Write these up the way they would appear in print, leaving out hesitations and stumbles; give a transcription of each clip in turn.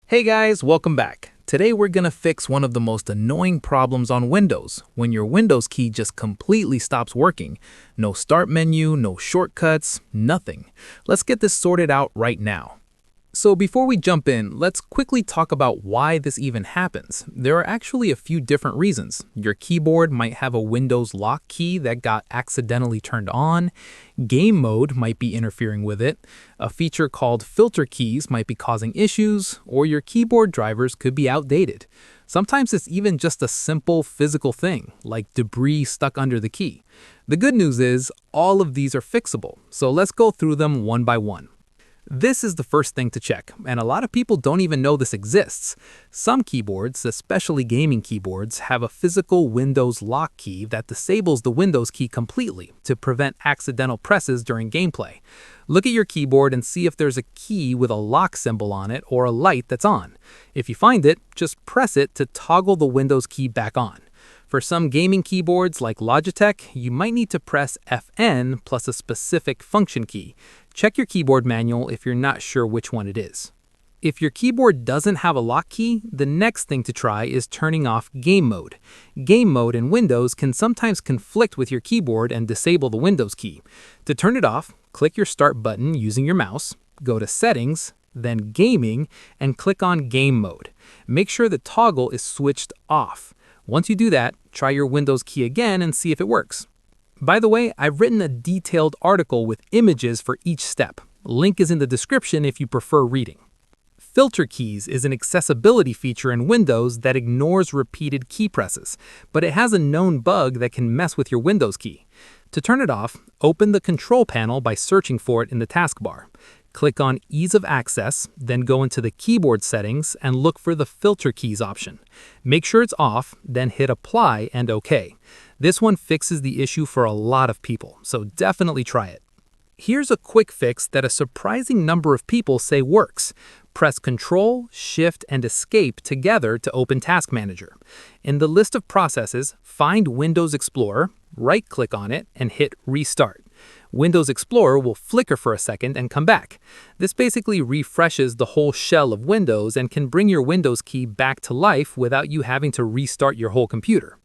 Hey guys, welcome back. Today we're gonna fix one of the most annoying problems on Windows, when your Windows key just completely stops working. No start menu, no shortcuts, nothing. Let's get this sorted out right now. So before we jump in, let's quickly talk about why this even happens. There are actually a few different reasons. Your keyboard might have a Windows lock key that got accidentally turned on. Game mode might be interfering with it. A feature called filter keys might be causing issues, or your keyboard drivers could be outdated. Sometimes it's even just a simple physical thing, like debris stuck under the key. The good news is, all of these are fixable, so let's go through them one by one. This is the first thing to check, and a lot of people don't even know this exists. Some keyboards, especially gaming keyboards, have a physical Windows lock key that disables the Windows key completely to prevent accidental presses during gameplay. Look at your keyboard and see if there's a key with a lock symbol on it or a light that's on. If you find it, just press it to toggle the Windows key back on. For some gaming keyboards like Logitech, you might need to press FN plus a specific function key. Check your keyboard manual if you're not sure which one it is. If your keyboard doesn't have a lock key, the next thing to try is turning off game mode. Game mode in Windows can sometimes conflict with your keyboard and disable the Windows key. To turn it off, click your Start button using your mouse, go to Settings, then Gaming, and click on Game Mode. Make sure the toggle is switched off. Once you do that, try your Windows key again and see if it works. By the way, I've written a detailed article with images for each step. Link is in the description if you prefer reading. Filter keys is an accessibility feature in Windows that ignores repeated key presses, but it has a known bug that can mess with your Windows key. To turn it off, open the control panel by searching for it in the taskbar. Click on Ease of Access, then go into the keyboard settings and look for the filter keys option. Make sure it's off, then hit Apply and OK. This one fixes the issue for a lot of people, so definitely try it. Here's a quick fix that a surprising number of people say works. Press Ctrl, Shift, and Escape together to open Task Manager. In the list of processes, find Windows Explorer, right-click on it, and hit Restart. Windows Explorer will flicker for a second and come back. This basically refreshes the whole shell of Windows and can bring your Windows key back to life without you having to restart your whole computer.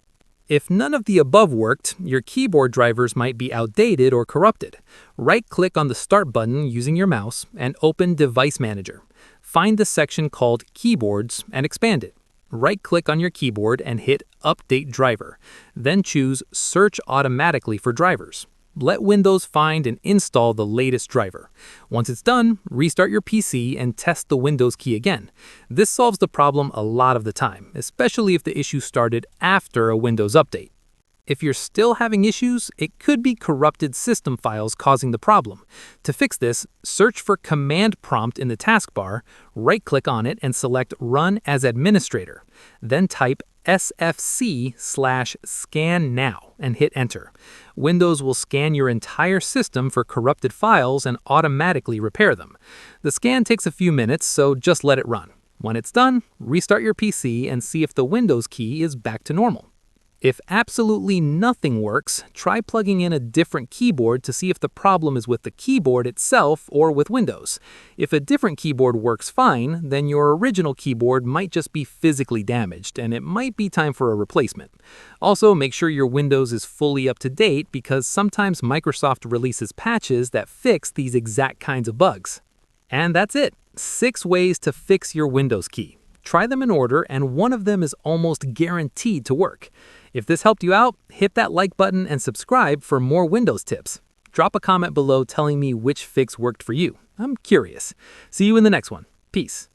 If none of the above worked, your keyboard drivers might be outdated or corrupted. Right-click on the Start button using your mouse and open Device Manager. Find the section called Keyboards and expand it. Right-click on your keyboard and hit Update Driver. Then choose Search Automatically for drivers. Let Windows find and install the latest driver. Once it's done, restart your PC and test the Windows key again. This solves the problem a lot of the time, especially if the issue started after a Windows update. If you're still having issues, it could be corrupted system files causing the problem. To fix this, search for Command Prompt in the taskbar, right-click on it and select Run as Administrator. Then type SFC/Scan Now and hit Enter. Windows will scan your entire system for corrupted files and automatically repair them. The scan takes a few minutes, so just let it run. When it's done, restart your PC and see if the Windows key is back to normal. If absolutely nothing works, try plugging in a different keyboard to see if the problem is with the keyboard itself or with Windows. If a different keyboard works fine, then your original keyboard might just be physically damaged, and it might be time for a replacement. Also, make sure your Windows is fully up to date because sometimes Microsoft releases patches that fix these exact kinds of bugs. And that's it. 6 ways to fix your Windows key. Try them in order, and one of them is almost guaranteed to work. If this helped you out, hit that like button and subscribe for more Windows tips. Drop a comment below telling me which fix worked for you. I'm curious. See you in the next one. Peace.